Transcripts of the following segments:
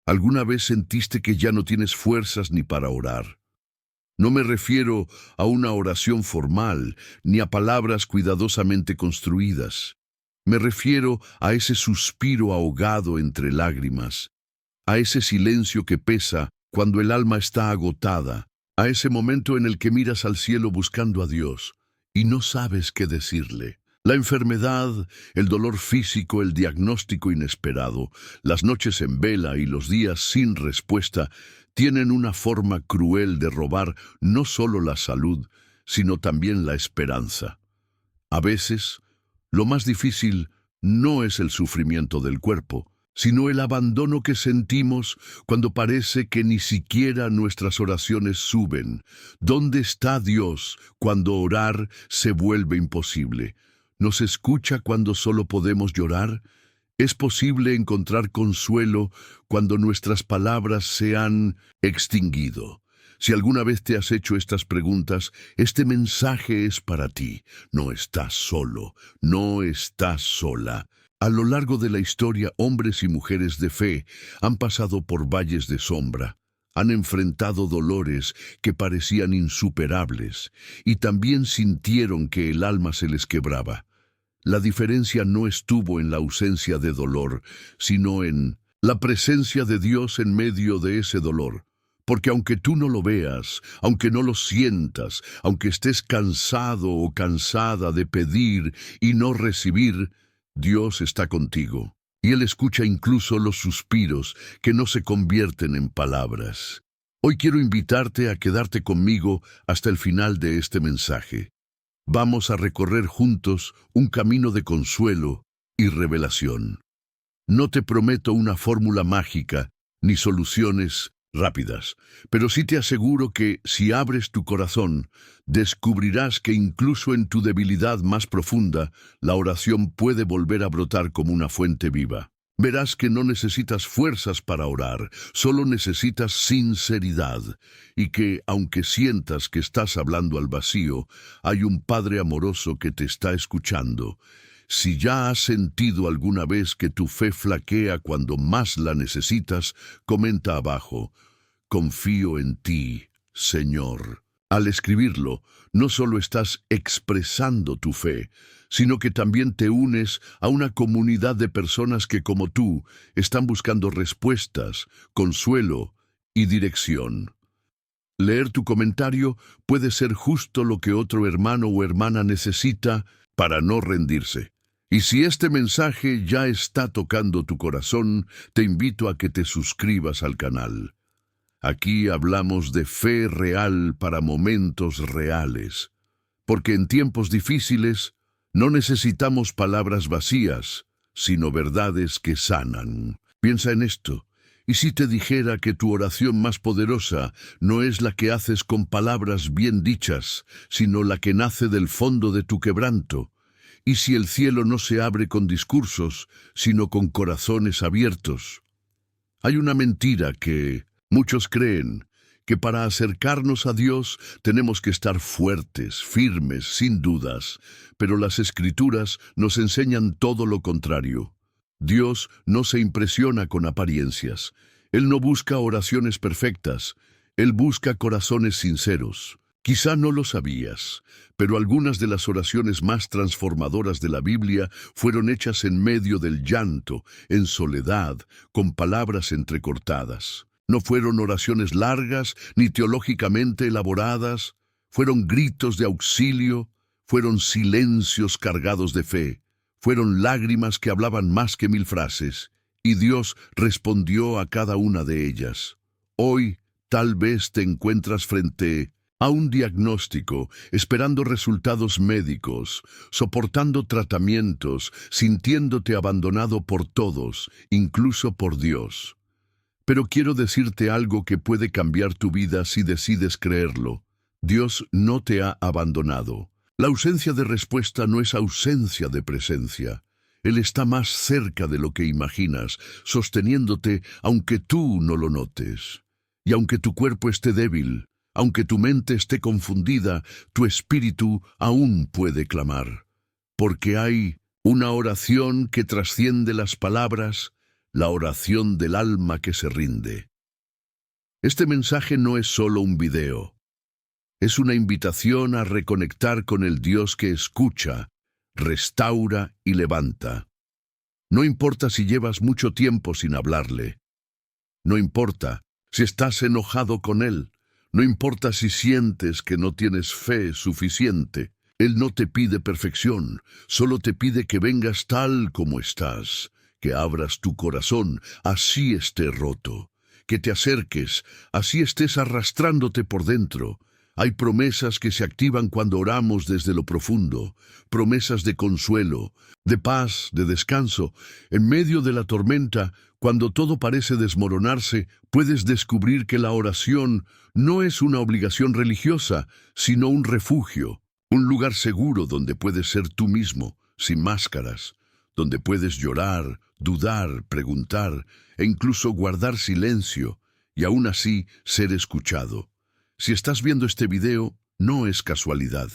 ¿Alguna vez sentiste que ya no tienes fuerzas ni para orar? No me refiero a una oración formal, ni a palabras cuidadosamente construidas. Me refiero a ese suspiro ahogado entre lágrimas, a ese silencio que pesa cuando el alma está agotada, a ese momento en el que miras al cielo buscando a Dios y no sabes qué decirle. La enfermedad, el dolor físico, el diagnóstico inesperado, las noches en vela y los días sin respuesta tienen una forma cruel de robar no solo la salud, sino también la esperanza. A veces, lo más difícil no es el sufrimiento del cuerpo, sino el abandono que sentimos cuando parece que ni siquiera nuestras oraciones suben. ¿Dónde está Dios cuando orar se vuelve imposible? ¿Nos escucha cuando solo podemos llorar? ¿Es posible encontrar consuelo cuando nuestras palabras se han extinguido? Si alguna vez te has hecho estas preguntas, este mensaje es para ti. No estás solo, no estás sola. A lo largo de la historia, hombres y mujeres de fe han pasado por valles de sombra, han enfrentado dolores que parecían insuperables y también sintieron que el alma se les quebraba. La diferencia no estuvo en la ausencia de dolor, sino en la presencia de Dios en medio de ese dolor. Porque aunque tú no lo veas, aunque no lo sientas, aunque estés cansado o cansada de pedir y no recibir, Dios está contigo. Y Él escucha incluso los suspiros que no se convierten en palabras. Hoy quiero invitarte a quedarte conmigo hasta el final de este mensaje. Vamos a recorrer juntos un camino de consuelo y revelación. No te prometo una fórmula mágica ni soluciones rápidas, pero sí te aseguro que si abres tu corazón, descubrirás que incluso en tu debilidad más profunda, la oración puede volver a brotar como una fuente viva. Verás que no necesitas fuerzas para orar, solo necesitas sinceridad, y que, aunque sientas que estás hablando al vacío, hay un Padre amoroso que te está escuchando. Si ya has sentido alguna vez que tu fe flaquea cuando más la necesitas, comenta abajo: confío en ti, Señor. Al escribirlo, no solo estás expresando tu fe, sino que también te unes a una comunidad de personas que, como tú, están buscando respuestas, consuelo y dirección. Leer tu comentario puede ser justo lo que otro hermano o hermana necesita para no rendirse. Y si este mensaje ya está tocando tu corazón, te invito a que te suscribas al canal. Aquí hablamos de fe real para momentos reales, porque en tiempos difíciles no necesitamos palabras vacías, sino verdades que sanan. Piensa en esto. ¿Y si te dijera que tu oración más poderosa no es la que haces con palabras bien dichas, sino la que nace del fondo de tu quebranto? ¿Y si el cielo no se abre con discursos, sino con corazones abiertos? Hay una mentira que muchos creen, que para acercarnos a Dios tenemos que estar fuertes, firmes, sin dudas, pero las Escrituras nos enseñan todo lo contrario. Dios no se impresiona con apariencias. Él no busca oraciones perfectas. Él busca corazones sinceros. Quizá no lo sabías, pero algunas de las oraciones más transformadoras de la Biblia fueron hechas en medio del llanto, en soledad, con palabras entrecortadas. No fueron oraciones largas ni teológicamente elaboradas, fueron gritos de auxilio, fueron silencios cargados de fe, fueron lágrimas que hablaban más que 1000 frases, y Dios respondió a cada una de ellas. Hoy tal vez te encuentras frente a un diagnóstico, esperando resultados médicos, soportando tratamientos, sintiéndote abandonado por todos, incluso por Dios. Pero quiero decirte algo que puede cambiar tu vida si decides creerlo. Dios no te ha abandonado. La ausencia de respuesta no es ausencia de presencia. Él está más cerca de lo que imaginas, sosteniéndote aunque tú no lo notes. Y aunque tu cuerpo esté débil, aunque tu mente esté confundida, tu espíritu aún puede clamar. Porque hay una oración que trasciende las palabras, la oración del alma que se rinde. Este mensaje no es solo un video. Es una invitación a reconectar con el Dios que escucha, restaura y levanta. No importa si llevas mucho tiempo sin hablarle. No importa si estás enojado con Él. No importa si sientes que no tienes fe suficiente. Él no te pide perfección, solo te pide que vengas tal como estás, que abras tu corazón, así esté roto, que te acerques, así estés arrastrándote por dentro. Hay promesas que se activan cuando oramos desde lo profundo, promesas de consuelo, de paz, de descanso. En medio de la tormenta, cuando todo parece desmoronarse, puedes descubrir que la oración no es una obligación religiosa, sino un refugio, un lugar seguro donde puedes ser tú mismo, sin máscaras, donde puedes llorar, dudar, preguntar e incluso guardar silencio y aún así ser escuchado. Si estás viendo este video, no es casualidad.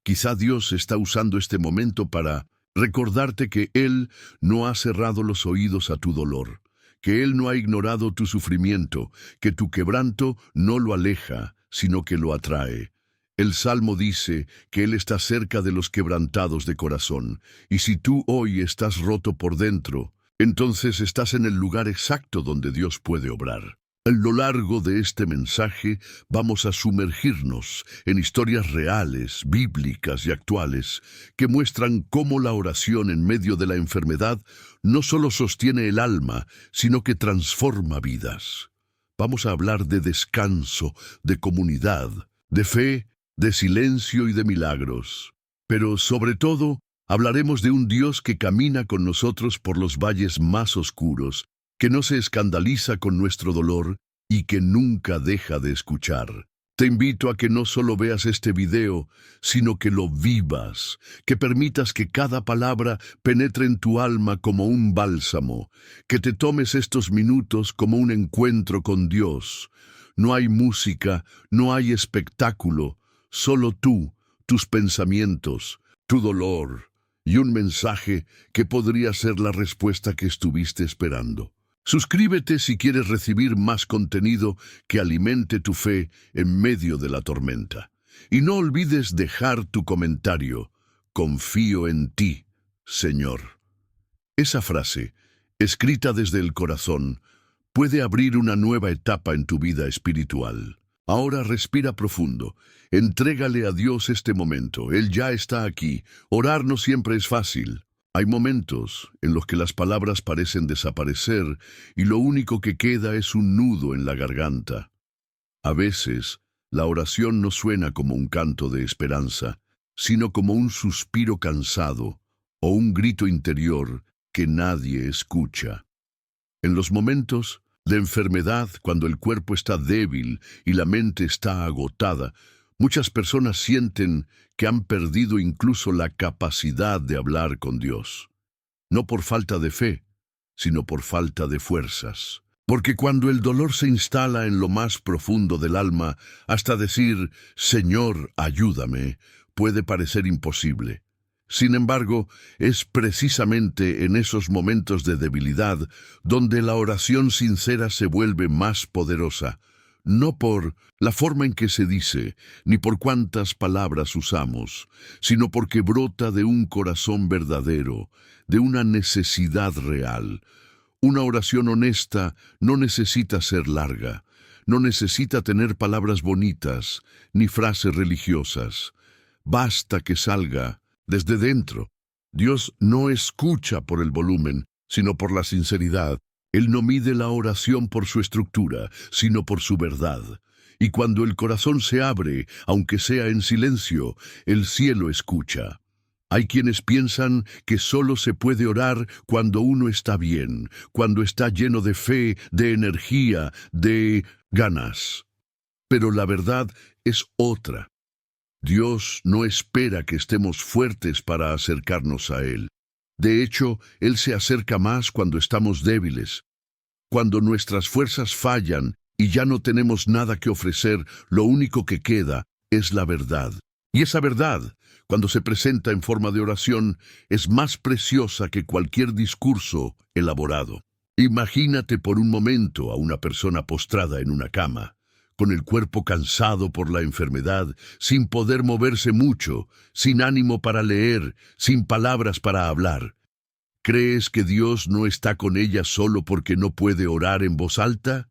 Quizá Dios está usando este momento para recordarte que Él no ha cerrado los oídos a tu dolor, que Él no ha ignorado tu sufrimiento, que tu quebranto no lo aleja, sino que lo atrae. El Salmo dice que Él está cerca de los quebrantados de corazón, y si tú hoy estás roto por dentro, entonces estás en el lugar exacto donde Dios puede obrar. A lo largo de este mensaje vamos a sumergirnos en historias reales, bíblicas y actuales que muestran cómo la oración en medio de la enfermedad no solo sostiene el alma, sino que transforma vidas. Vamos a hablar de descanso, de comunidad, de fe, de silencio y de milagros. Pero sobre todo, hablaremos de un Dios que camina con nosotros por los valles más oscuros, que no se escandaliza con nuestro dolor y que nunca deja de escuchar. Te invito a que no solo veas este video, sino que lo vivas, que permitas que cada palabra penetre en tu alma como un bálsamo, que te tomes estos minutos como un encuentro con Dios. No hay música, no hay espectáculo, solo tú, tus pensamientos, tu dolor y un mensaje que podría ser la respuesta que estuviste esperando. Suscríbete si quieres recibir más contenido que alimente tu fe en medio de la tormenta. Y no olvides dejar tu comentario. Confío en ti, Señor. Esa frase, escrita desde el corazón, puede abrir una nueva etapa en tu vida espiritual. Ahora respira profundo. Entrégale a Dios este momento. Él ya está aquí. Orar no siempre es fácil. Hay momentos en los que las palabras parecen desaparecer y lo único que queda es un nudo en la garganta. A veces, la oración no suena como un canto de esperanza, sino como un suspiro cansado o un grito interior que nadie escucha. En los momentos de enfermedad, cuando el cuerpo está débil y la mente está agotada, muchas personas sienten que han perdido incluso la capacidad de hablar con Dios. No por falta de fe, sino por falta de fuerzas. Porque cuando el dolor se instala en lo más profundo del alma, hasta decir, Señor, ayúdame, puede parecer imposible. Sin embargo, es precisamente en esos momentos de debilidad donde la oración sincera se vuelve más poderosa, no por la forma en que se dice, ni por cuántas palabras usamos, sino porque brota de un corazón verdadero, de una necesidad real. Una oración honesta no necesita ser larga, no necesita tener palabras bonitas, ni frases religiosas. Basta que salga desde dentro. Dios no escucha por el volumen, sino por la sinceridad. Él no mide la oración por su estructura, sino por su verdad. Y cuando el corazón se abre, aunque sea en silencio, el cielo escucha. Hay quienes piensan que solo se puede orar cuando uno está bien, cuando está lleno de fe, de energía, de ganas. Pero la verdad es otra. Dios no espera que estemos fuertes para acercarnos a Él. De hecho, Él se acerca más cuando estamos débiles. Cuando nuestras fuerzas fallan y ya no tenemos nada que ofrecer, lo único que queda es la verdad. Y esa verdad, cuando se presenta en forma de oración, es más preciosa que cualquier discurso elaborado. Imagínate por un momento a una persona postrada en una cama, con el cuerpo cansado por la enfermedad, sin poder moverse mucho, sin ánimo para leer, sin palabras para hablar. ¿Crees que Dios no está con ella solo porque no puede orar en voz alta?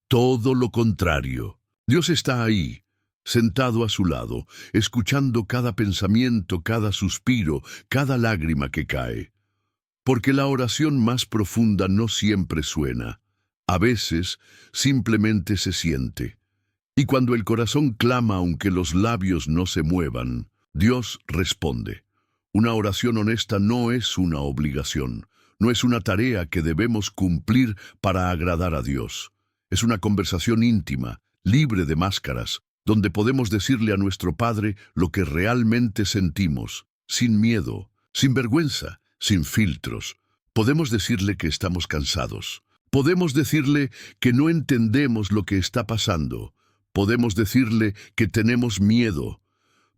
Todo lo contrario. Dios está ahí, sentado a su lado, escuchando cada pensamiento, cada suspiro, cada lágrima que cae. Porque la oración más profunda no siempre suena. A veces simplemente se siente. Y cuando el corazón clama aunque los labios no se muevan, Dios responde. Una oración honesta no es una obligación, no es una tarea que debemos cumplir para agradar a Dios. Es una conversación íntima, libre de máscaras, donde podemos decirle a nuestro Padre lo que realmente sentimos, sin miedo, sin vergüenza, sin filtros. Podemos decirle que estamos cansados. Podemos decirle que no entendemos lo que está pasando. Podemos decirle que tenemos miedo.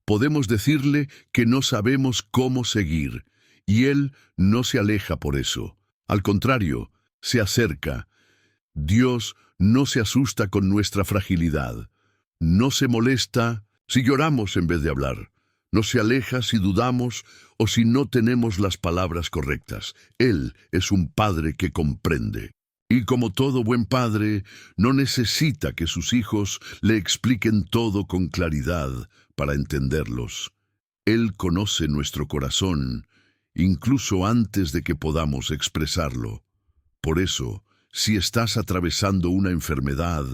Podemos decirle que no sabemos cómo seguir. Y Él no se aleja por eso. Al contrario, se acerca. Dios no se asusta con nuestra fragilidad. No se molesta si lloramos en vez de hablar. No se aleja si dudamos o si no tenemos las palabras correctas. Él es un padre que comprende. Y como todo buen padre, no necesita que sus hijos le expliquen todo con claridad para entenderlos. Él conoce nuestro corazón, incluso antes de que podamos expresarlo. Por eso, si estás atravesando una enfermedad,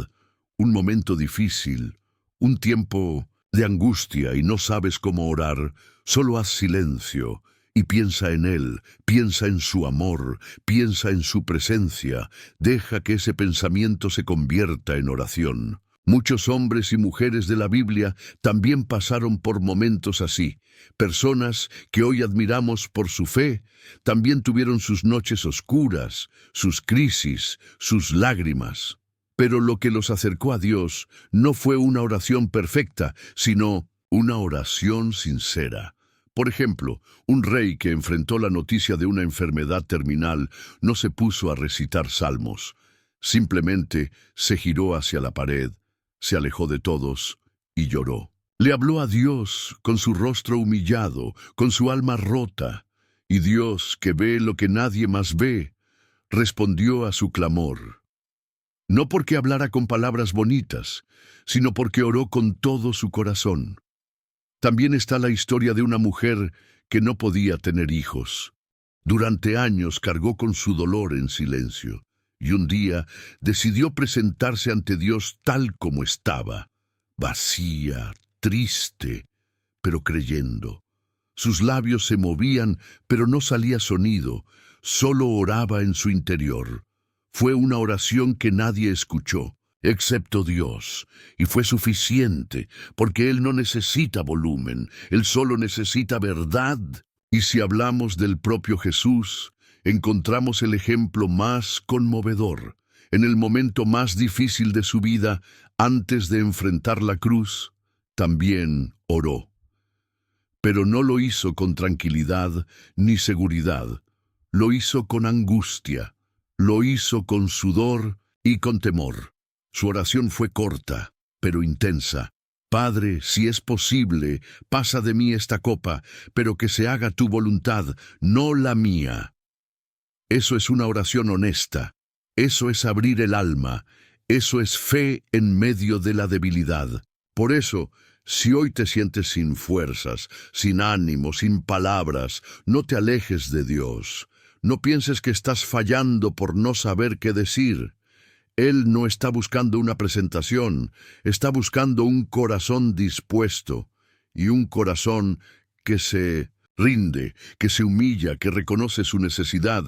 un momento difícil, un tiempo de angustia y no sabes cómo orar, solo haz silencio y piensa en Él, piensa en su amor, piensa en su presencia, deja que ese pensamiento se convierta en oración. Muchos hombres y mujeres de la Biblia también pasaron por momentos así. Personas que hoy admiramos por su fe, también tuvieron sus noches oscuras, sus crisis, sus lágrimas. Pero lo que los acercó a Dios no fue una oración perfecta, sino una oración sincera. Por ejemplo, un rey que enfrentó la noticia de una enfermedad terminal no se puso a recitar salmos. Simplemente se giró hacia la pared, se alejó de todos y lloró. Le habló a Dios con su rostro humillado, con su alma rota, y Dios, que ve lo que nadie más ve, respondió a su clamor. No porque hablara con palabras bonitas, sino porque oró con todo su corazón. También está la historia de una mujer que no podía tener hijos. Durante años cargó con su dolor en silencio, y un día decidió presentarse ante Dios tal como estaba, vacía, triste, pero creyendo. Sus labios se movían, pero no salía sonido, solo oraba en su interior. Fue una oración que nadie escuchó, excepto Dios, y fue suficiente, porque Él no necesita volumen, Él solo necesita verdad. Y si hablamos del propio Jesús, encontramos el ejemplo más conmovedor. En el momento más difícil de su vida, antes de enfrentar la cruz, también oró. Pero no lo hizo con tranquilidad ni seguridad, lo hizo con angustia, lo hizo con sudor y con temor. Su oración fue corta, pero intensa. Padre, si es posible, pasa de mí esta copa, pero que se haga tu voluntad, no la mía. Eso es una oración honesta. Eso es abrir el alma. Eso es fe en medio de la debilidad. Por eso, si hoy te sientes sin fuerzas, sin ánimo, sin palabras, no te alejes de Dios. No pienses que estás fallando por no saber qué decir. Él no está buscando una presentación, está buscando un corazón dispuesto y un corazón que se rinde, que se humilla, que reconoce su necesidad.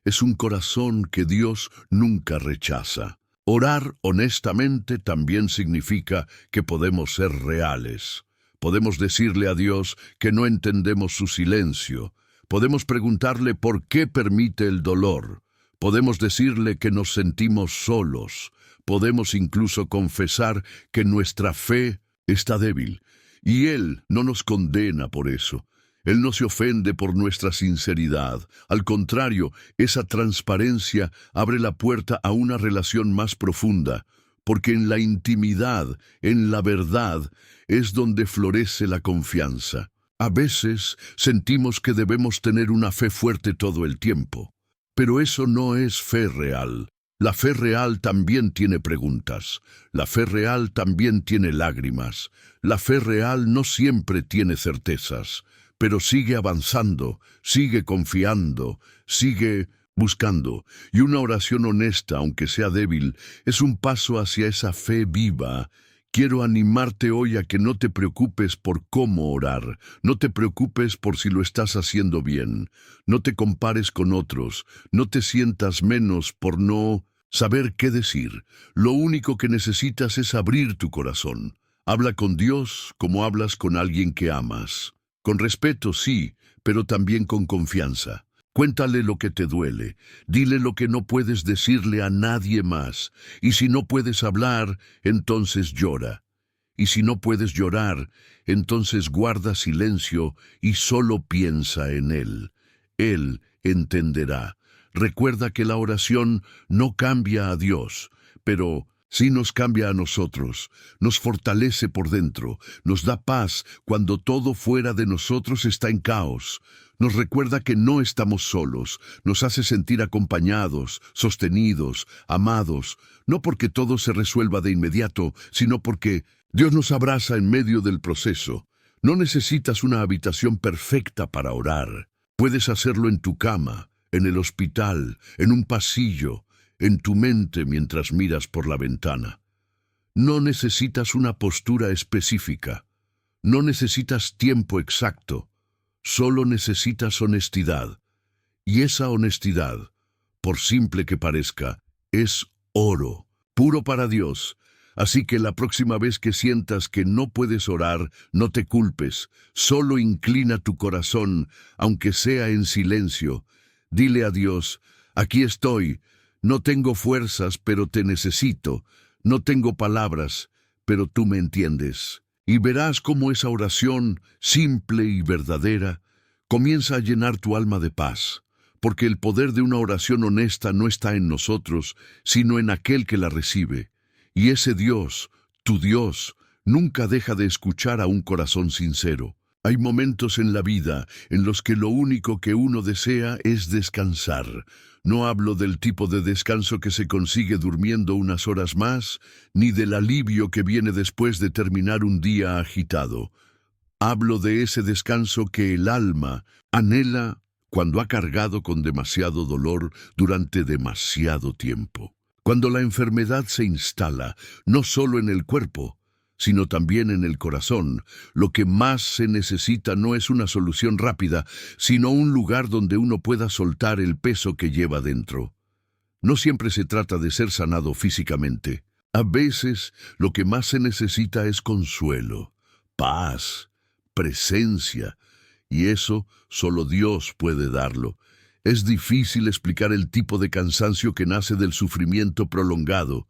Es un corazón que Dios nunca rechaza. Orar honestamente también significa que podemos ser reales. Podemos decirle a Dios que no entendemos su silencio. Podemos preguntarle por qué permite el dolor. Podemos decirle que nos sentimos solos. Podemos incluso confesar que nuestra fe está débil. Y Él no nos condena por eso. Él no se ofende por nuestra sinceridad. Al contrario, esa transparencia abre la puerta a una relación más profunda, porque en la intimidad, en la verdad, es donde florece la confianza. A veces sentimos que debemos tener una fe fuerte todo el tiempo, pero eso no es fe real. La fe real también tiene preguntas. La fe real también tiene lágrimas. La fe real no siempre tiene certezas, pero sigue avanzando, sigue confiando, sigue buscando. Y una oración honesta, aunque sea débil, es un paso hacia esa fe viva. Quiero animarte hoy a que no te preocupes por cómo orar, no te preocupes por si lo estás haciendo bien, no te compares con otros, no te sientas menos por no saber qué decir. Lo único que necesitas es abrir tu corazón. Habla con Dios como hablas con alguien que amas. Con respeto, sí, pero también con confianza. Cuéntale lo que te duele, dile lo que no puedes decirle a nadie más, y si no puedes hablar, entonces llora. Y si no puedes llorar, entonces guarda silencio y solo piensa en Él. Él entenderá. Recuerda que la oración no cambia a Dios, pero sí nos cambia a nosotros, nos fortalece por dentro, nos da paz cuando todo fuera de nosotros está en caos. Nos recuerda que no estamos solos, nos hace sentir acompañados, sostenidos, amados, no porque todo se resuelva de inmediato, sino porque Dios nos abraza en medio del proceso. No necesitas una habitación perfecta para orar. Puedes hacerlo en tu cama, en el hospital, en un pasillo, en tu mente mientras miras por la ventana. No necesitas una postura específica. No necesitas tiempo exacto. Solo necesitas honestidad. Y esa honestidad, por simple que parezca, es oro, puro para Dios. Así que la próxima vez que sientas que no puedes orar, no te culpes. Solo inclina tu corazón, aunque sea en silencio. Dile a Dios, aquí estoy. No tengo fuerzas, pero te necesito. No tengo palabras, pero tú me entiendes. Y verás cómo esa oración, simple y verdadera, comienza a llenar tu alma de paz, porque el poder de una oración honesta no está en nosotros, sino en aquel que la recibe. Y ese Dios, tu Dios, nunca deja de escuchar a un corazón sincero. Hay momentos en la vida en los que lo único que uno desea es descansar. No hablo del tipo de descanso que se consigue durmiendo unas horas más, ni del alivio que viene después de terminar un día agitado. Hablo de ese descanso que el alma anhela cuando ha cargado con demasiado dolor durante demasiado tiempo. Cuando la enfermedad se instala, no solo en el cuerpo, sino también en el corazón, lo que más se necesita no es una solución rápida, sino un lugar donde uno pueda soltar el peso que lleva dentro. No siempre se trata de ser sanado físicamente. A veces lo que más se necesita es consuelo, paz, presencia, y eso solo Dios puede darlo. Es difícil explicar el tipo de cansancio que nace del sufrimiento prolongado.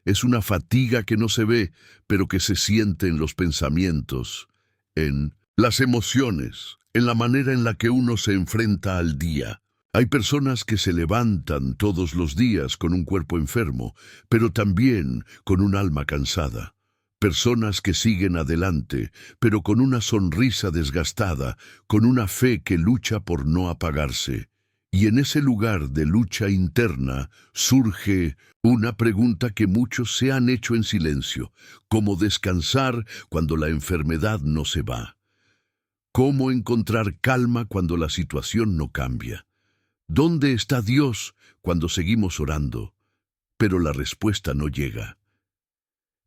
Es una fatiga que no se ve, pero que se siente en los pensamientos, en las emociones, en la manera en la que uno se enfrenta al día. Hay personas que se levantan todos los días con un cuerpo enfermo, pero también con un alma cansada. Personas que siguen adelante, pero con una sonrisa desgastada, con una fe que lucha por no apagarse. Y en ese lugar de lucha interna surge una pregunta que muchos se han hecho en silencio: ¿cómo descansar cuando la enfermedad no se va? ¿Cómo encontrar calma cuando la situación no cambia? ¿Dónde está Dios cuando seguimos orando, pero la respuesta no llega?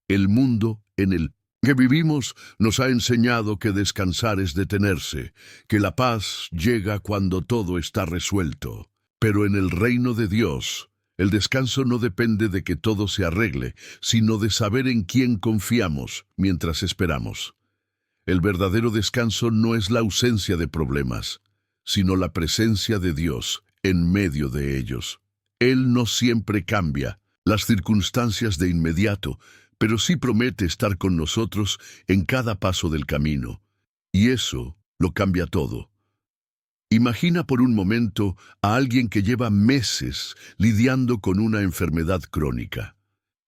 El mundo en el que vivimos nos ha enseñado que descansar es detenerse, que la paz llega cuando todo está resuelto. Pero en el reino de Dios, el descanso no depende de que todo se arregle, sino de saber en quién confiamos mientras esperamos. El verdadero descanso no es la ausencia de problemas, sino la presencia de Dios en medio de ellos. Él no siempre cambia las circunstancias de inmediato, pero sí promete estar con nosotros en cada paso del camino. Y eso lo cambia todo. Imagina por un momento a alguien que lleva meses lidiando con una enfermedad crónica.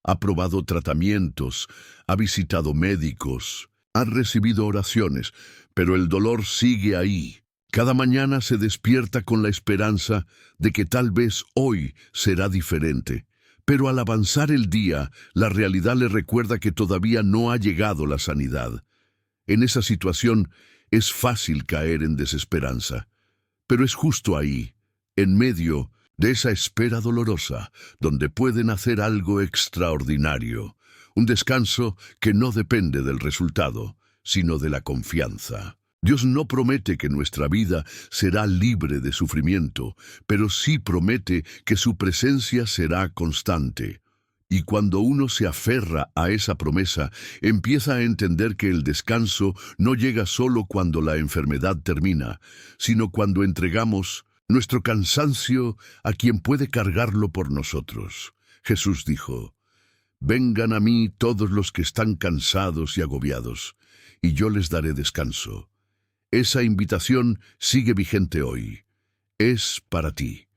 Ha probado tratamientos, ha visitado médicos, ha recibido oraciones, pero el dolor sigue ahí. Cada mañana se despierta con la esperanza de que tal vez hoy será diferente. Pero al avanzar el día, la realidad le recuerda que todavía no ha llegado la sanidad. En esa situación es fácil caer en desesperanza. Pero es justo ahí, en medio de esa espera dolorosa, donde pueden hacer algo extraordinario. Un descanso que no depende del resultado, sino de la confianza. Dios no promete que nuestra vida será libre de sufrimiento, pero sí promete que su presencia será constante. Y cuando uno se aferra a esa promesa, empieza a entender que el descanso no llega solo cuando la enfermedad termina, sino cuando entregamos nuestro cansancio a quien puede cargarlo por nosotros. Jesús dijo: «Vengan a mí todos los que están cansados y agobiados, y yo les daré descanso». Esa invitación sigue vigente hoy. Es para ti.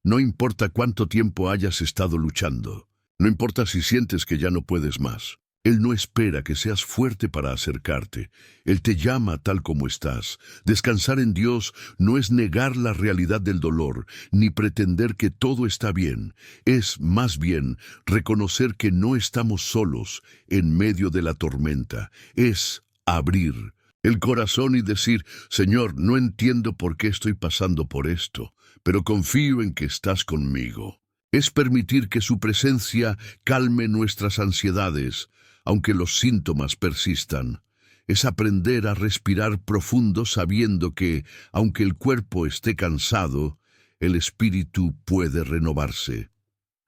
No importa cuánto tiempo hayas estado luchando. No importa si sientes que ya no puedes más. Él no espera que seas fuerte para acercarte. Él te llama tal como estás. Descansar en Dios no es negar la realidad del dolor, ni pretender que todo está bien. Es, más bien, reconocer que no estamos solos en medio de la tormenta. Es abrir el corazón y decir: «Señor, no entiendo por qué estoy pasando por esto, pero confío en que estás conmigo». Es permitir que su presencia calme nuestras ansiedades, aunque los síntomas persistan. Es aprender a respirar profundo sabiendo que, aunque el cuerpo esté cansado, el espíritu puede renovarse.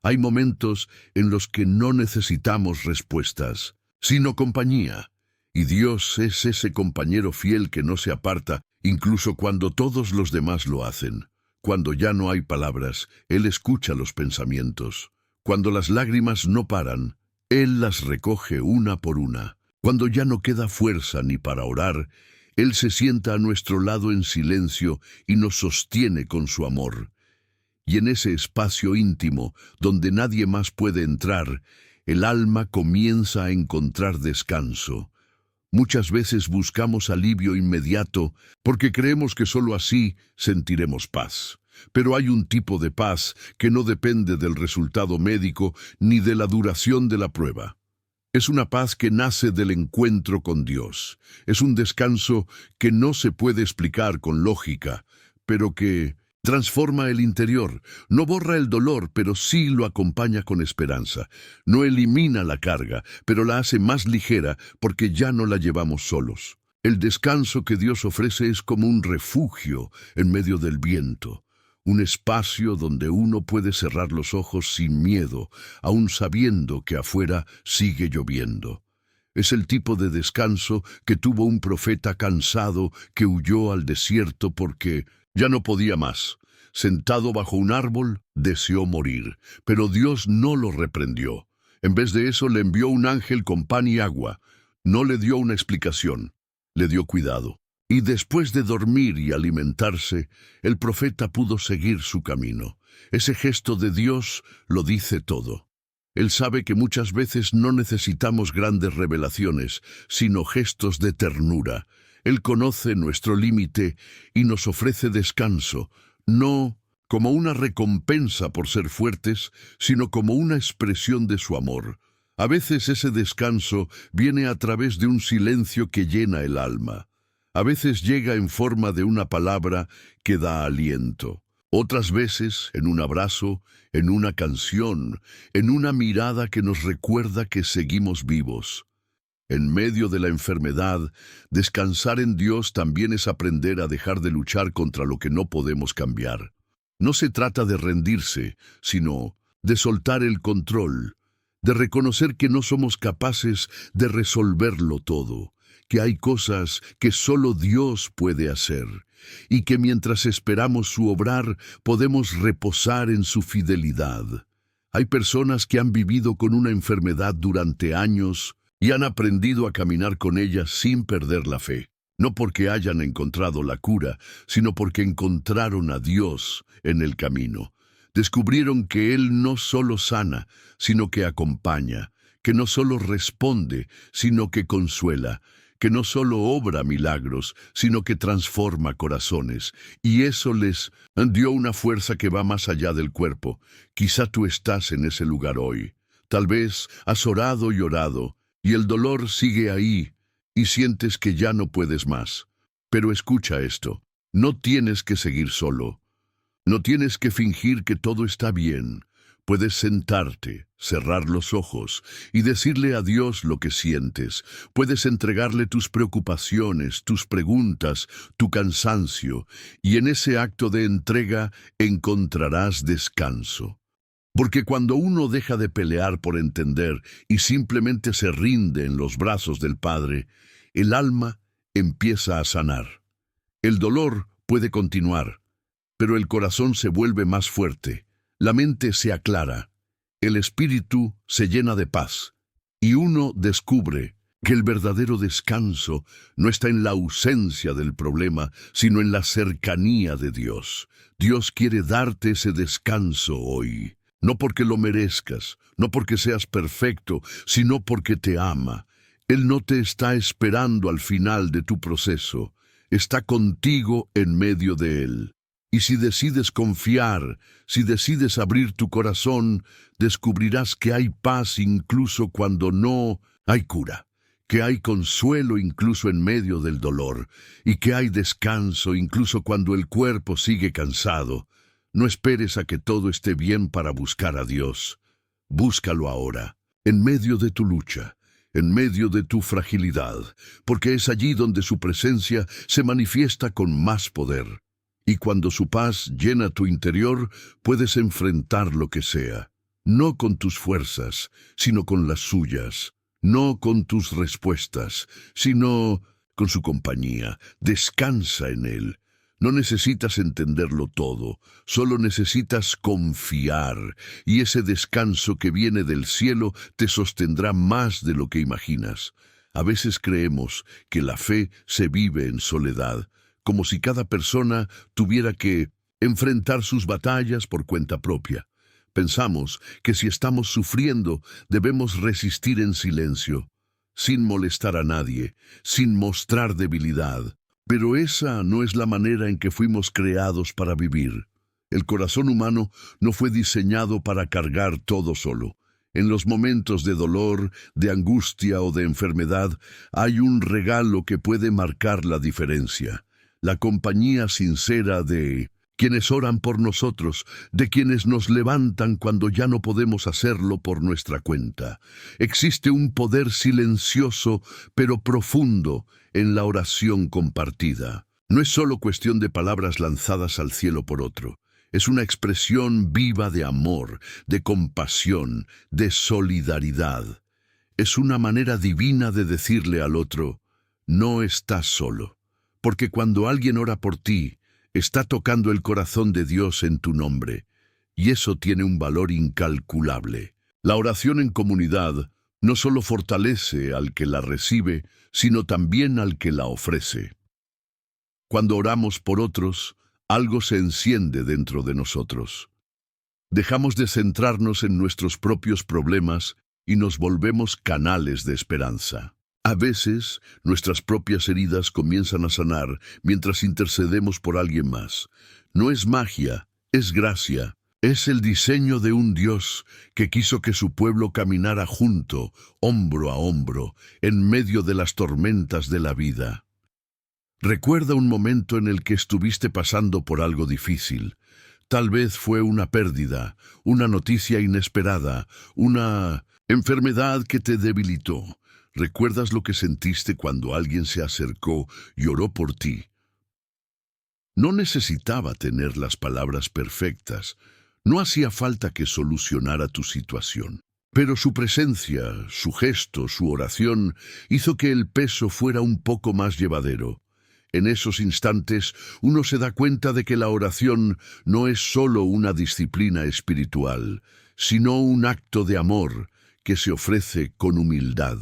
Hay momentos en los que no necesitamos respuestas, sino compañía. Y Dios es ese compañero fiel que no se aparta, incluso cuando todos los demás lo hacen. Cuando ya no hay palabras, Él escucha los pensamientos. Cuando las lágrimas no paran, Él las recoge una por una. Cuando ya no queda fuerza ni para orar, Él se sienta a nuestro lado en silencio y nos sostiene con su amor. Y en ese espacio íntimo, donde nadie más puede entrar, el alma comienza a encontrar descanso. Muchas veces buscamos alivio inmediato porque creemos que solo así sentiremos paz. Pero hay un tipo de paz que no depende del resultado médico ni de la duración de la prueba. Es una paz que nace del encuentro con Dios. Es un descanso que no se puede explicar con lógica, pero que transforma el interior. No borra el dolor, pero sí lo acompaña con esperanza. No elimina la carga, pero la hace más ligera porque ya no la llevamos solos. El descanso que Dios ofrece es como un refugio en medio del viento. Un espacio donde uno puede cerrar los ojos sin miedo, aun sabiendo que afuera sigue lloviendo. Es el tipo de descanso que tuvo un profeta cansado que huyó al desierto porque ya no podía más. Sentado bajo un árbol, deseó morir, pero Dios no lo reprendió. En vez de eso, le envió un ángel con pan y agua. No le dio una explicación, le dio cuidado. Y después de dormir y alimentarse, el profeta pudo seguir su camino. Ese gesto de Dios lo dice todo. Él sabe que muchas veces no necesitamos grandes revelaciones, sino gestos de ternura. Él conoce nuestro límite y nos ofrece descanso, no como una recompensa por ser fuertes, sino como una expresión de su amor. A veces ese descanso viene a través de un silencio que llena el alma. A veces llega en forma de una palabra que da aliento. Otras veces en un abrazo, en una canción, en una mirada que nos recuerda que seguimos vivos. En medio de la enfermedad, descansar en Dios también es aprender a dejar de luchar contra lo que no podemos cambiar. No se trata de rendirse, sino de soltar el control, de reconocer que no somos capaces de resolverlo todo, que hay cosas que solo Dios puede hacer, y que mientras esperamos su obrar, podemos reposar en su fidelidad. Hay personas que han vivido con una enfermedad durante años y han aprendido a caminar con ella sin perder la fe. no porque hayan encontrado la cura, sino porque encontraron a Dios en el camino. Descubrieron que Él no solo sana, sino que acompaña, que no solo responde, sino que consuela, que no solo obra milagros, sino que transforma corazones. Y eso les dio una fuerza que va más allá del cuerpo. Quizá tú estás en ese lugar hoy. Tal vez has orado y orado, y el dolor sigue ahí, y sientes que ya no puedes más. Pero escucha esto, no tienes que seguir solo. No tienes que fingir que todo está bien. Puedes sentarte, cerrar los ojos y decirle a Dios lo que sientes. Puedes entregarle tus preocupaciones, tus preguntas, tu cansancio, y en ese acto de entrega encontrarás descanso. Porque cuando uno deja de pelear por entender y simplemente se rinde en los brazos del Padre, el alma empieza a sanar. El dolor puede continuar, pero el corazón se vuelve más fuerte, la mente se aclara, el espíritu se llena de paz, y uno descubre que el verdadero descanso no está en la ausencia del problema, sino en la cercanía de Dios. Dios quiere darte ese descanso hoy. No porque lo merezcas, no porque seas perfecto, sino porque te ama. Él no te está esperando al final de tu proceso, está contigo en medio de él. Y si decides confiar, si decides abrir tu corazón, descubrirás que hay paz incluso cuando no hay cura, que hay consuelo incluso en medio del dolor, y que hay descanso incluso cuando el cuerpo sigue cansado. No esperes a que todo esté bien para buscar a Dios. Búscalo ahora, en medio de tu lucha, en medio de tu fragilidad, porque es allí donde su presencia se manifiesta con más poder. Y cuando su paz llena tu interior, puedes enfrentar lo que sea, no con tus fuerzas, sino con las suyas, no con tus respuestas, sino con su compañía. Descansa en él. No necesitas entenderlo todo, solo necesitas confiar, y ese descanso que viene del cielo te sostendrá más de lo que imaginas. A veces creemos que la fe se vive en soledad, como si cada persona tuviera que enfrentar sus batallas por cuenta propia. Pensamos que si estamos sufriendo, debemos resistir en silencio, sin molestar a nadie, sin mostrar debilidad. Pero esa no es la manera en que fuimos creados para vivir. El corazón humano no fue diseñado para cargar todo solo. En los momentos de dolor, de angustia o de enfermedad, hay un regalo que puede marcar la diferencia. La compañía sincera de quienes oran por nosotros, de quienes nos levantan cuando ya no podemos hacerlo por nuestra cuenta. Existe un poder silencioso, pero profundo, en la oración compartida. No es solo cuestión de palabras lanzadas al cielo por otro. Es una expresión viva de amor, de compasión, de solidaridad. Es una manera divina de decirle al otro, no estás solo. Porque cuando alguien ora por ti, está tocando el corazón de Dios en tu nombre, y eso tiene un valor incalculable. La oración en comunidad no solo fortalece al que la recibe, sino también al que la ofrece. Cuando oramos por otros, algo se enciende dentro de nosotros. Dejamos de centrarnos en nuestros propios problemas y nos volvemos canales de esperanza. A veces, nuestras propias heridas comienzan a sanar mientras intercedemos por alguien más. No es magia, es gracia. Es el diseño de un Dios que quiso que su pueblo caminara junto, hombro a hombro, en medio de las tormentas de la vida. Recuerda un momento en el que estuviste pasando por algo difícil. Tal vez fue una pérdida, una noticia inesperada, una enfermedad que te debilitó. ¿Recuerdas lo que sentiste cuando alguien se acercó y oró por ti? No necesitaba tener las palabras perfectas, no hacía falta que solucionara tu situación. Pero su presencia, su gesto, su oración, hizo que el peso fuera un poco más llevadero. En esos instantes, uno se da cuenta de que la oración no es solo una disciplina espiritual, sino un acto de amor que se ofrece con humildad.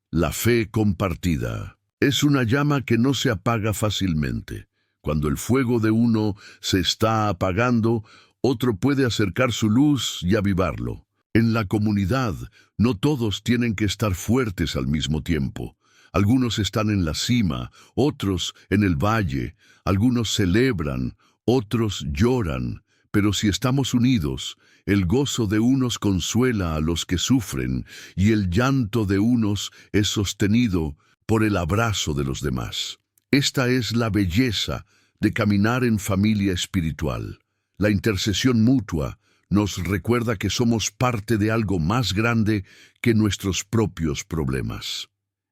La fe compartida. Es una llama que no se apaga fácilmente. Cuando el fuego de uno se está apagando, otro puede acercar su luz y avivarlo. En la comunidad, no todos tienen que estar fuertes al mismo tiempo. Algunos están en la cima, otros en el valle, algunos celebran, otros lloran, pero si estamos unidos, el gozo de unos consuela a los que sufren, y el llanto de unos es sostenido por el abrazo de los demás. Esta es la belleza de caminar en familia espiritual. La intercesión mutua nos recuerda que somos parte de algo más grande que nuestros propios problemas.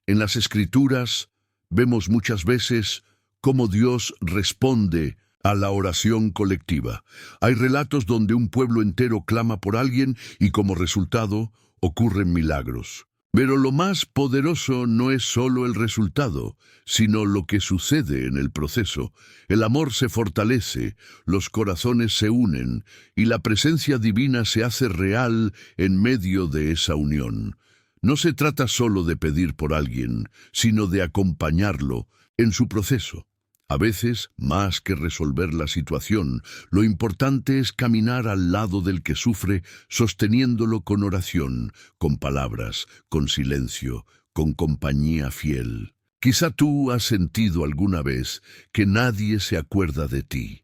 En las Escrituras vemos muchas veces cómo Dios responde a la oración colectiva. Hay relatos donde un pueblo entero clama por alguien y como resultado ocurren milagros. Pero lo más poderoso no es solo el resultado, sino lo que sucede en el proceso. El amor se fortalece, los corazones se unen y la presencia divina se hace real en medio de esa unión. No se trata solo de pedir por alguien, sino de acompañarlo en su proceso. A veces, más que resolver la situación, lo importante es caminar al lado del que sufre, sosteniéndolo con oración, con palabras, con silencio, con compañía fiel. Quizá tú has sentido alguna vez que nadie se acuerda de ti,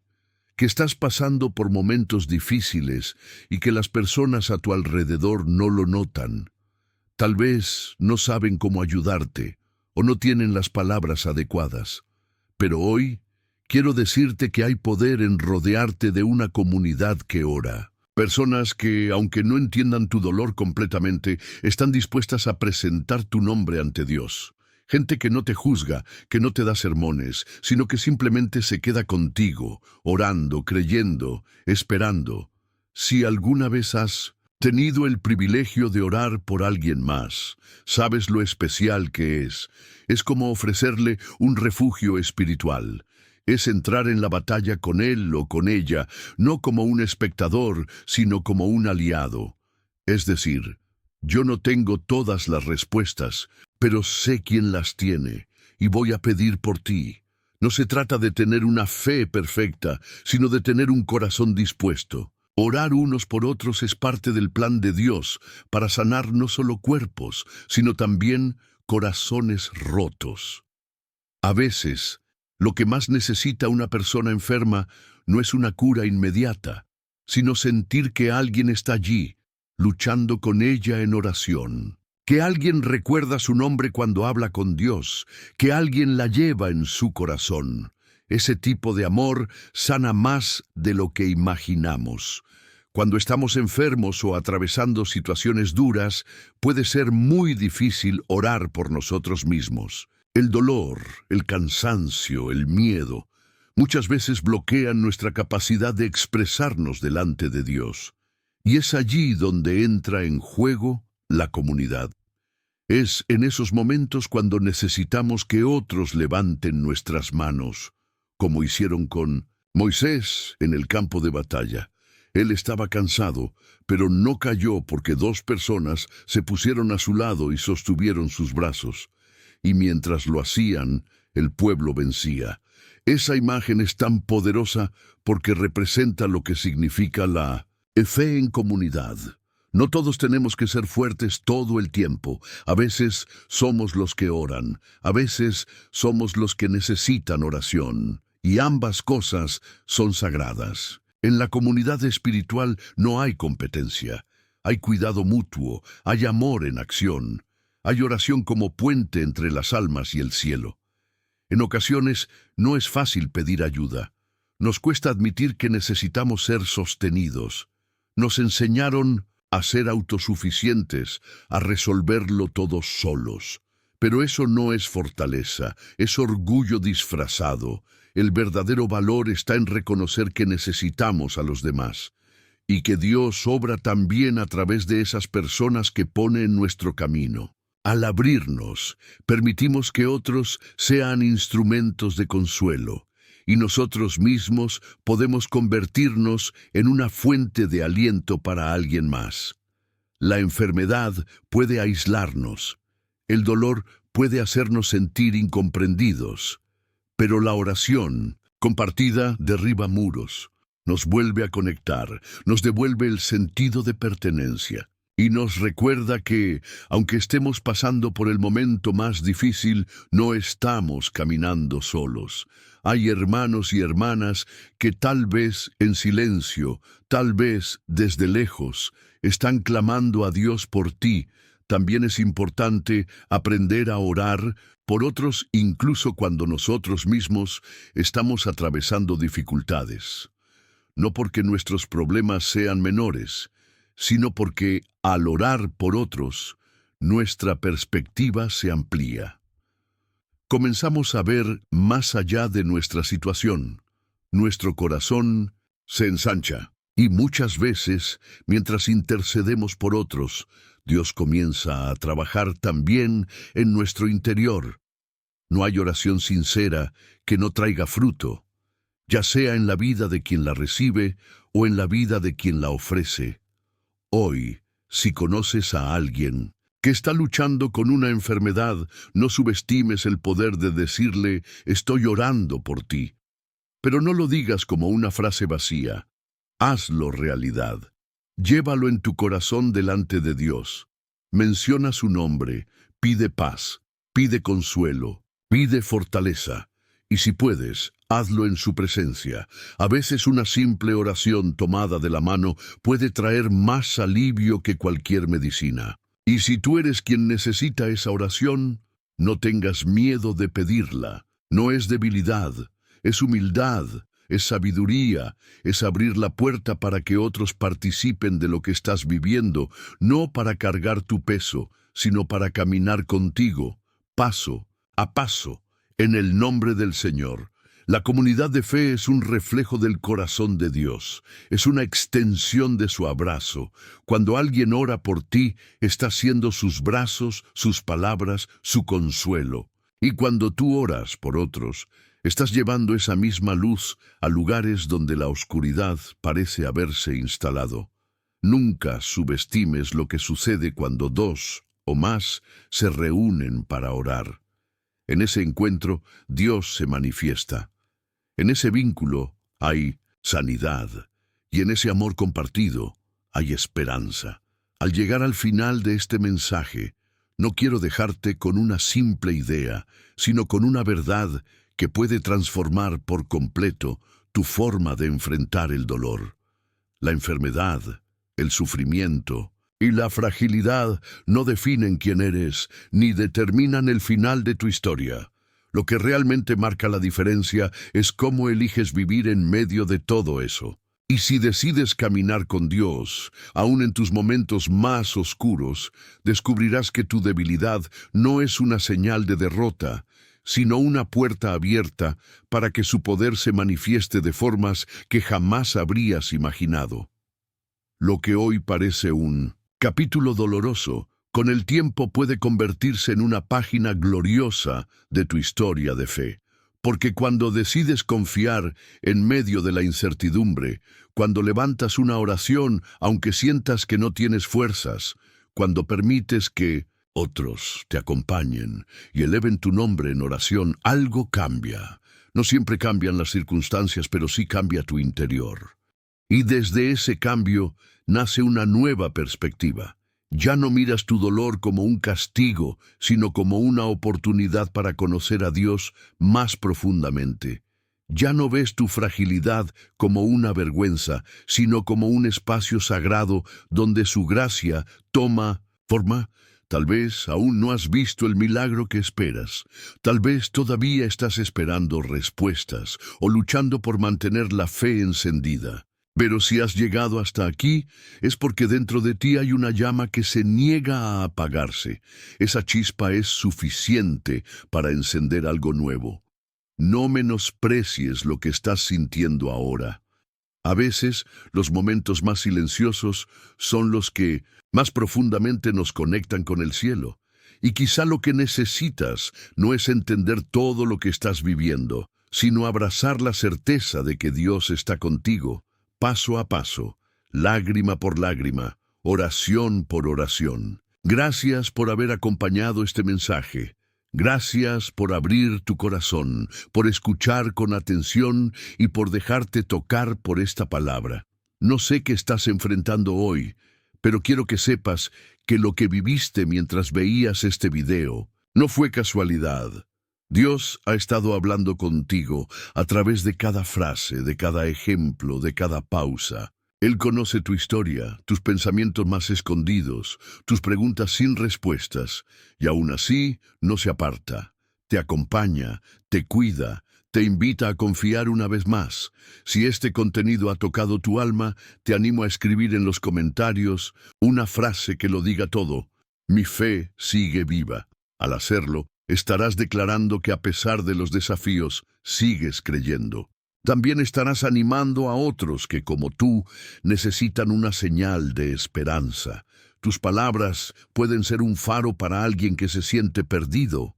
que estás pasando por momentos difíciles y que las personas a tu alrededor no lo notan. Tal vez no saben cómo ayudarte o no tienen las palabras adecuadas. Pero hoy quiero decirte que hay poder en rodearte de una comunidad que ora. Personas que, aunque no entiendan tu dolor completamente, están dispuestas a presentar tu nombre ante Dios. Gente que no te juzga, que no te da sermones, sino que simplemente se queda contigo, orando, creyendo, esperando. Si alguna vez has tenido el privilegio de orar por alguien más, sabes lo especial que es. Es como ofrecerle un refugio espiritual. Es entrar en la batalla con él o con ella, no como un espectador, sino como un aliado. Es decir, yo no tengo todas las respuestas, pero sé quién las tiene, y voy a pedir por ti. No se trata de tener una fe perfecta, sino de tener un corazón dispuesto. Orar unos por otros es parte del plan de Dios para sanar no solo cuerpos, sino también corazones rotos. A veces, lo que más necesita una persona enferma no es una cura inmediata, sino sentir que alguien está allí, luchando con ella en oración. Que alguien recuerda su nombre cuando habla con Dios, que alguien la lleva en su corazón. Ese tipo de amor sana más de lo que imaginamos. Cuando estamos enfermos o atravesando situaciones duras, puede ser muy difícil orar por nosotros mismos. El dolor, el cansancio, el miedo, muchas veces bloquean nuestra capacidad de expresarnos delante de Dios. Y es allí donde entra en juego la comunidad. Es en esos momentos cuando necesitamos que otros levanten nuestras manos, como hicieron con Moisés en el campo de batalla. Él estaba cansado, pero no cayó porque dos personas se pusieron a su lado y sostuvieron sus brazos. Y mientras lo hacían, el pueblo vencía. Esa imagen es tan poderosa porque representa lo que significa la fe en comunidad. No todos tenemos que ser fuertes todo el tiempo. A veces somos los que oran, a veces somos los que necesitan oración. Y ambas cosas son sagradas. En la comunidad espiritual no hay competencia. Hay cuidado mutuo, hay amor en acción. Hay oración como puente entre las almas y el cielo. En ocasiones no es fácil pedir ayuda. Nos cuesta admitir que necesitamos ser sostenidos. Nos enseñaron a ser autosuficientes, a resolverlo todos solos. Pero eso no es fortaleza, es orgullo disfrazado. El verdadero valor está en reconocer que necesitamos a los demás y que Dios obra también a través de esas personas que pone en nuestro camino. Al abrirnos, permitimos que otros sean instrumentos de consuelo y nosotros mismos podemos convertirnos en una fuente de aliento para alguien más. La enfermedad puede aislarnos. El dolor puede hacernos sentir incomprendidos, pero la oración compartida derriba muros, nos vuelve a conectar, nos devuelve el sentido de pertenencia y nos recuerda que, aunque estemos pasando por el momento más difícil, no estamos caminando solos. Hay hermanos y hermanas que tal vez en silencio, tal vez desde lejos, están clamando a Dios por ti. También es importante aprender a orar por otros incluso cuando nosotros mismos estamos atravesando dificultades. No porque nuestros problemas sean menores, sino porque al orar por otros, nuestra perspectiva se amplía. Comenzamos a ver más allá de nuestra situación. Nuestro corazón se ensancha. Y muchas veces, mientras intercedemos por otros, Dios comienza a trabajar también en nuestro interior. No hay oración sincera que no traiga fruto, ya sea en la vida de quien la recibe o en la vida de quien la ofrece. Hoy, si conoces a alguien que está luchando con una enfermedad, no subestimes el poder de decirle: estoy orando por ti. Pero no lo digas como una frase vacía. Hazlo realidad. Llévalo en tu corazón delante de Dios. Menciona su nombre, pide paz, pide consuelo, pide fortaleza. Y si puedes, hazlo en su presencia. A veces una simple oración tomada de la mano puede traer más alivio que cualquier medicina. Y si tú eres quien necesita esa oración, no tengas miedo de pedirla. No es debilidad, es humildad, es sabiduría, es abrir la puerta para que otros participen de lo que estás viviendo, no para cargar tu peso, sino para caminar contigo, paso a paso, en el nombre del Señor. La comunidad de fe es un reflejo del corazón de Dios, es una extensión de su abrazo. Cuando alguien ora por ti, está siendo sus brazos, sus palabras, su consuelo. Y cuando tú oras por otros, estás llevando esa misma luz a lugares donde la oscuridad parece haberse instalado. Nunca subestimes lo que sucede cuando dos o más se reúnen para orar. En ese encuentro, Dios se manifiesta. En ese vínculo hay sanidad, y en ese amor compartido hay esperanza. Al llegar al final de este mensaje, no quiero dejarte con una simple idea, sino con una verdad que puede transformar por completo tu forma de enfrentar el dolor. La enfermedad, el sufrimiento y la fragilidad no definen quién eres, ni determinan el final de tu historia. Lo que realmente marca la diferencia es cómo eliges vivir en medio de todo eso. Y si decides caminar con Dios, aun en tus momentos más oscuros, descubrirás que tu debilidad no es una señal de derrota, sino una puerta abierta para que su poder se manifieste de formas que jamás habrías imaginado. Lo que hoy parece un capítulo doloroso, con el tiempo puede convertirse en una página gloriosa de tu historia de fe. Porque cuando decides confiar en medio de la incertidumbre, cuando levantas una oración aunque sientas que no tienes fuerzas, cuando permites que otros te acompañen y eleven tu nombre en oración, algo cambia. No siempre cambian las circunstancias, pero sí cambia tu interior. Y desde ese cambio nace una nueva perspectiva. Ya no miras tu dolor como un castigo, sino como una oportunidad para conocer a Dios más profundamente. Ya no ves tu fragilidad como una vergüenza, sino como un espacio sagrado donde su gracia toma forma. Tal vez aún no has visto el milagro que esperas. Tal vez todavía estás esperando respuestas o luchando por mantener la fe encendida. Pero si has llegado hasta aquí, es porque dentro de ti hay una llama que se niega a apagarse. Esa chispa es suficiente para encender algo nuevo. No menosprecies lo que estás sintiendo ahora. A veces, los momentos más silenciosos son los que más profundamente nos conectan con el cielo. Y quizá lo que necesitas no es entender todo lo que estás viviendo, sino abrazar la certeza de que Dios está contigo. Paso a paso, lágrima por lágrima, oración por oración. Gracias por haber acompañado este mensaje. Gracias por abrir tu corazón, por escuchar con atención y por dejarte tocar por esta palabra. No sé qué estás enfrentando hoy, pero quiero que sepas que lo que viviste mientras veías este video no fue casualidad. Dios ha estado hablando contigo a través de cada frase, de cada ejemplo, de cada pausa. Él conoce tu historia, tus pensamientos más escondidos, tus preguntas sin respuestas, y aún así no se aparta. Te acompaña, te cuida, te invita a confiar una vez más. Si este contenido ha tocado tu alma, te animo a escribir en los comentarios una frase que lo diga todo. Mi fe sigue viva. Al hacerlo, estarás declarando que a pesar de los desafíos, sigues creyendo. También estarás animando a otros que, como tú, necesitan una señal de esperanza. Tus palabras pueden ser un faro para alguien que se siente perdido.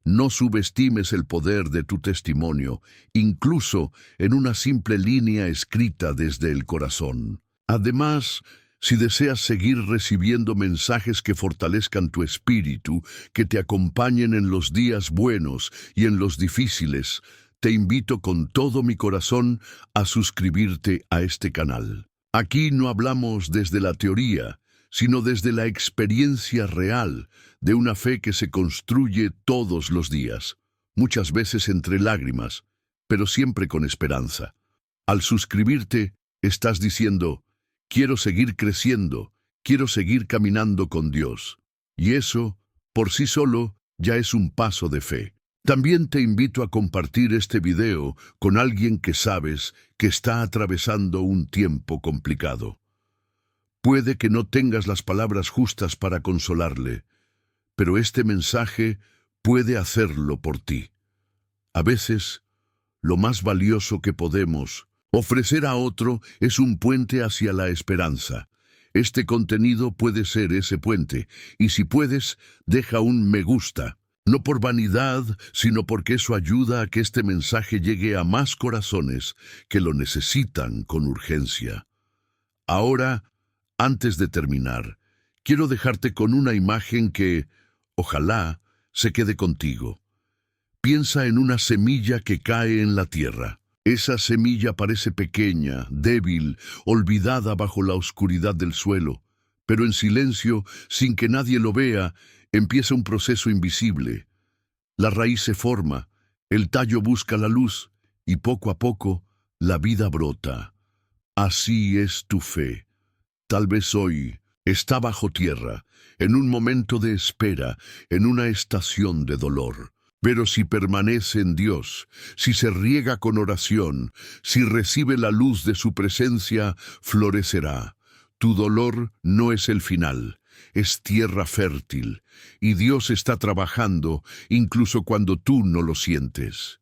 No subestimes el poder de tu testimonio, incluso en una simple línea escrita desde el corazón. Además, si deseas seguir recibiendo mensajes que fortalezcan tu espíritu, que te acompañen en los días buenos y en los difíciles, te invito con todo mi corazón a suscribirte a este canal. Aquí no hablamos desde la teoría, sino desde la experiencia real de una fe que se construye todos los días, muchas veces entre lágrimas, pero siempre con esperanza. Al suscribirte, estás diciendo, quiero seguir creciendo, quiero seguir caminando con Dios. Y eso, por sí solo, ya es un paso de fe. También te invito a compartir este video con alguien que sabes que está atravesando un tiempo complicado. Puede que no tengas las palabras justas para consolarle, pero este mensaje puede hacerlo por ti. A veces, lo más valioso que podemos ofrecer a otro es un puente hacia la esperanza. Este contenido puede ser ese puente, y si puedes, deja un me gusta. No por vanidad, sino porque eso ayuda a que este mensaje llegue a más corazones que lo necesitan con urgencia. Ahora, antes de terminar, quiero dejarte con una imagen que, ojalá, se quede contigo. Piensa en una semilla que cae en la tierra. Esa semilla parece pequeña, débil, olvidada bajo la oscuridad del suelo, pero en silencio, sin que nadie lo vea, empieza un proceso invisible. La raíz se forma, el tallo busca la luz, y poco a poco, la vida brota. Así es tu fe. Tal vez hoy está bajo tierra, en un momento de espera, en una estación de dolor. Pero si permanece en Dios, si se riega con oración, si recibe la luz de su presencia, florecerá. Tu dolor no es el final, es tierra fértil, y Dios está trabajando incluso cuando tú no lo sientes.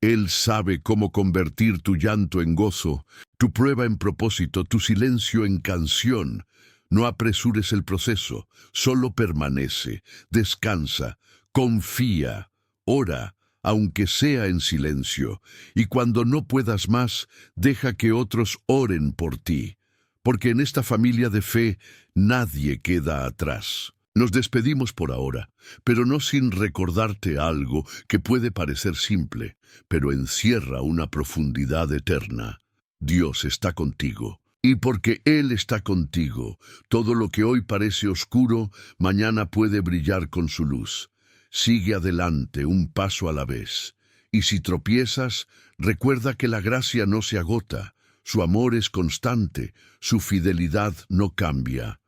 Él sabe cómo convertir tu llanto en gozo, tu prueba en propósito, tu silencio en canción. No apresures el proceso, solo permanece, descansa, confía, ora, aunque sea en silencio, y cuando no puedas más, deja que otros oren por ti, porque en esta familia de fe nadie queda atrás. Nos despedimos por ahora, pero no sin recordarte algo que puede parecer simple, pero encierra una profundidad eterna. Dios está contigo, y porque Él está contigo, todo lo que hoy parece oscuro, mañana puede brillar con su luz. Sigue adelante un paso a la vez, y si tropiezas, recuerda que la gracia no se agota, su amor es constante, su fidelidad no cambia.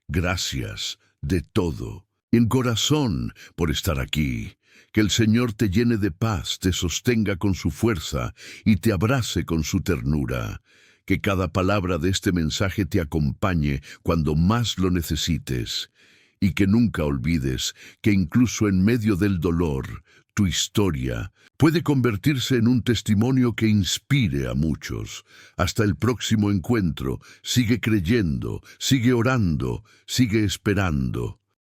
Gracias de todo, en corazón, por estar aquí. Que el Señor te llene de paz, te sostenga con su fuerza y te abrace con su ternura. Que cada palabra de este mensaje te acompañe cuando más lo necesites. Y que nunca olvides que incluso en medio del dolor, tu historia puede convertirse en un testimonio que inspire a muchos. Hasta el próximo encuentro, sigue creyendo, sigue orando, sigue esperando.